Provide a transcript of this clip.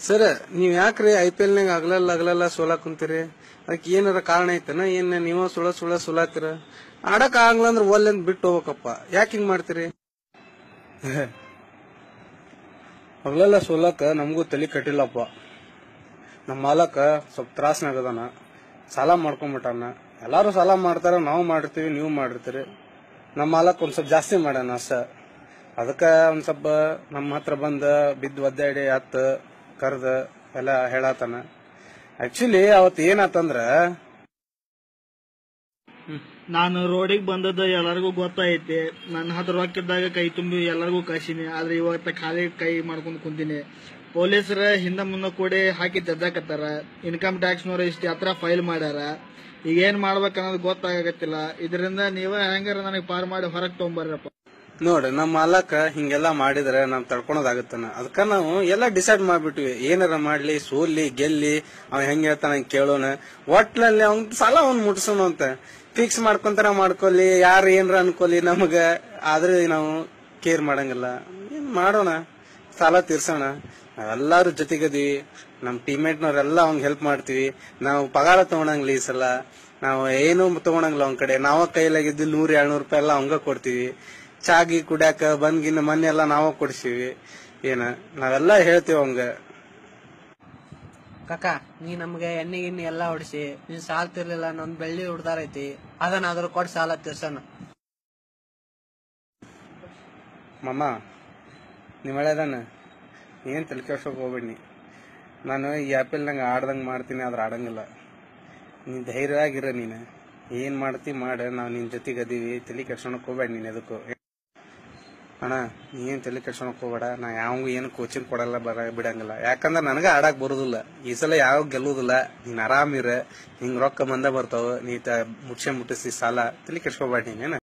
Sir ನೀವ್ ಯಾಕ್ರಿ IPL ನಾಗ ಆಗ್ಲಲ್ಲ ಸೋಲಾಕ್ ಕುಂತೀರಿ? ಅದಕ್ಕೆ ಏನಾರ ಕಾರಣ ಐತನ? ಏನ್ ನೀವ ಸುಳಾತಿರ? ಆಡಕ್ ಆಗ್ಲ ಅಂದ್ರ ಒಲ್ಲೆಂದ್ ಬಿಟ್ಟು ಹೋಗ್ಬೇಕಪ್ಪ. ಯಾಕೆ ಹಿಂಗ್ ಮಾಡ್ತೀರಿ? ಆಗ್ಲೆಲ್ಲ ಸೋಲಾಕ ನಮಗೂ ತಲಿ ಕಟ್ಟಿಲ್ಲಪ್ಪ. ನಮ್ಮ ಮಾಲಕ ಸ್ವಲ್ಪ ತ್ರಾಸ್ನಾಗದಾನ, ಸಾಲ ಮಾಡ್ಕೊಂಡ್ಬಿಟ್ಟಾನ. ಎಲ್ಲಾರು ಸಾಲ ಮಾಡ್ತಾರ, ನಾವು ಮಾಡಿರ್ತೀವಿ, ನೀವು ಮಾಡಿರ್ತೀರಿ. ನಮ್ಮ ಮಾಲಕ್ ಒಂದ್ ಸ್ವಲ್ಪ ಜಾಸ್ತಿ ಮಾಡ್ಯಾನ ಅಷ್ಟ. ಅದಕ್ಕ ಒಂದ್ ಸ್ವಲ್ಪ ನಮ್ಮ ಹತ್ರ ಬಂದ ಬಿದ್ದು ಒದ್ದಾಡಿ ಹತ್ತ ಕರ್ದ ಎಲ್ಲ ಹೇಳತಾನ. ಆಕ್ಚುಲಿ ಅವತ್ ಏನಾತಂದ್ರ, ನಾನು ರೋಡಿಗೆ ಬಂದದ್ದು ಎಲ್ಲರಿಗೂ ಗೊತ್ತೈತಿ. ನನ್ನ ಹತ್ರ ರೊಕ್ಕಿದ್ದಾಗ ಕೈ ತುಂಬಿ ಎಲ್ಲರಿಗೂ ಕಳ್ಸಿನಿ. ಆದ್ರೆ ಇವತ್ತ ಖಾಲಿ ಕೈ ಮಾಡ್ಕೊಂಡು ಕುಂತೀನಿ. ಪೊಲೀಸರ ಹಿಂದ ಮುಂದೆ ಕೂಡಿ ಹಾಕಿ ತೆದ್ದಾಕತ್ತಾರ. ಇನ್ಕಮ್ ಟ್ಯಾಕ್ಸ್ನವ್ರು ಇಷ್ಟು ಹತ್ರ ಫೈಲ್ ಮಾಡ್ಯಾರ. ಈಗ ಏನ್ ಮಾಡ್ಬೇಕನ್ನೋದು ಗೊತ್ತಾಗತ್ತಿಲ್ಲ. ಇದರಿಂದ ನೀವೇ ಹೆಂಗಾರ ನನಗೆ ಪಾರ್ ಮಾಡಿ ಹೊರಗೆ ತಗೊಂಬರ್ರಪ್ಪ. ನೋಡ್ರಿ ನಮ್ಮ ಮಾಲಕ ಹಿಂಗೆಲ್ಲಾ ಮಾಡಿದ್ರೆ ನಾವ್ ತಡ್ಕೊಳೋದಾಗತ್ತನ. ಅದಕ್ಕ ನಾವು ಎಲ್ಲಾ ಡಿಸೈಡ್ ಮಾಡ್ಬಿಟ್ವಿ, ಏನಾರ ಮಾಡ್ಲಿ, ಸೋಲ್ಲಿ ಗೆಲ್ಲಿ, ಅವ್ ಹೆಂಗ್ ಹೇಳ್ತಾನ ಕೇಳೋಣ, ಒಟ್ಲಲ್ಲಿ ಅವ್ನ್ ಸಾಲ ಅವ್ನ್ ಮುಟ್ಸೋಣ ಅಂತ ಫಿಕ್ಸ್ ಮಾಡ್ಕೊಂತಾರ. ಮಾಡ್ಕೊಲಿ, ಯಾರು ಏನ್ರ ಅನ್ಕೊಲಿ, ನಮಗ ಆದ್ರೆ ನಾವು ಕೇರ್ ಮಾಡಂಗಿಲ್ಲ. ಏನ್ ಮಾಡೋಣ, ಸಾಲ ತೀರ್ಸೋಣ. ನಾವೆಲ್ಲಾರು ಜೊತೆಗದೀವಿ. ನಮ್ ಟೀಮ್ಮೇಟ್ನವ್ರೆಲ್ಲ ಅವ್ನ್ ಹೆಲ್ಪ್ ಮಾಡ್ತೀವಿ. ನಾವು ಪಗಾರ ತಗೊಳಂಗಿಲ್ಲ ಈ ಸಲ. ನಾವು ಏನು ತಗೊಳಂಗಿಲ್ಲ ಅವ್ನ ಕಡೆ. ನಾವ ಕೈಲಾಗಿದ್ದು 100-200 ರೂಪಾಯಿ ಎಲ್ಲ ಅವಂಗ ಕೊಡ್ತೀವಿ. ಚಾಗಿ ಕುಡ್ಯಾಕ ಬಂದ್ಗಿನ್ನ ಮನೆ ಎಲ್ಲ ನಾವ ಕೊಡ್ಸಿವಿ. ಏನ ನಾವೆಲ್ಲಾ ಹೇಳ್ತೀವಿ ಅವಂಗ. ಕಾಕ, ನೀ ನಮ್ಗೆ ಎಣ್ಣೆ ಗಿಣ್ಣೆ ಎಲ್ಲಾ ಹೊಡಿಸಿ ನೀನ್ ಸಾಲ ತಿರ್ಲಿಲ್ಲ. ನೊಂದ್ ಬೆಳ್ಳಿ ಹುಡ್ದಾರ ಐತಿ, ಅದನ್ನಾದ್ರೂ ಕೊಟ್ಟು ಸಾಲ ತೀರ್ಸೋಣ. ಮಾಮ ನೀವ್ ಒಳ್ಳೆದಾನ, ಏನ್ ತಲೆ ಕೆಡ್ಸೋಕ್ ಹೋಗ್ಬೇಡಿ. ನಾನು ಈ IPL ನಂಗೆ ಆಡ್ದಂಗ್ ಮಾಡ್ತೀನಿ, ಆದ್ರೆ ಆಡಂಗಿಲ್ಲ. ನೀನ್ ಧೈರ್ಯವಾಗಿರ. ನೀನ್ ಏನ್ ಮಾಡ್ತಿ ಮಾಡ, ನಾವ್ ನಿನ್ ಜೊತೆಗೆ ಅದೀವಿ. ತಲೆ ಕೆಡ್ಸೋಣಕ್ ಹೋಗ್ಬೇಡ ನೀನ್ ಎದಕ್ಕೂ. ಅಣ್ಣ ನೀ ಏನ್ ತಲೆ ಕೆಡ್ಸೋಣಕ್ ಹೋಗ್ಬೇಡ. ನಾ ಯಾವ ಏನು ಕೋಚಿಂಗ್ ಕೊಡಲ್ಲ, ಬಿಡಂಗಿಲ್ಲ. ಯಾಕಂದ್ರ ನನಗ ಆಡಾಕ್ ಬರುದಿಲ್ಲ. ಈ ಸಲ ಯಾವ ಗೆಲ್ಲುದಿಲ್ಲ. ನೀನ್ ಆರಾಮಿರ, ಹಿಂಗ್ ರೊಕ್ಕ ಬಂದ ಬರ್ತಾವ. ನೀ ಮುಟ್ಸಿಸಿ ಸಾಲ. ತಲೆ ಕೆಡ್ಸ್ಕೊಬೇಡ ನೀನೇನ.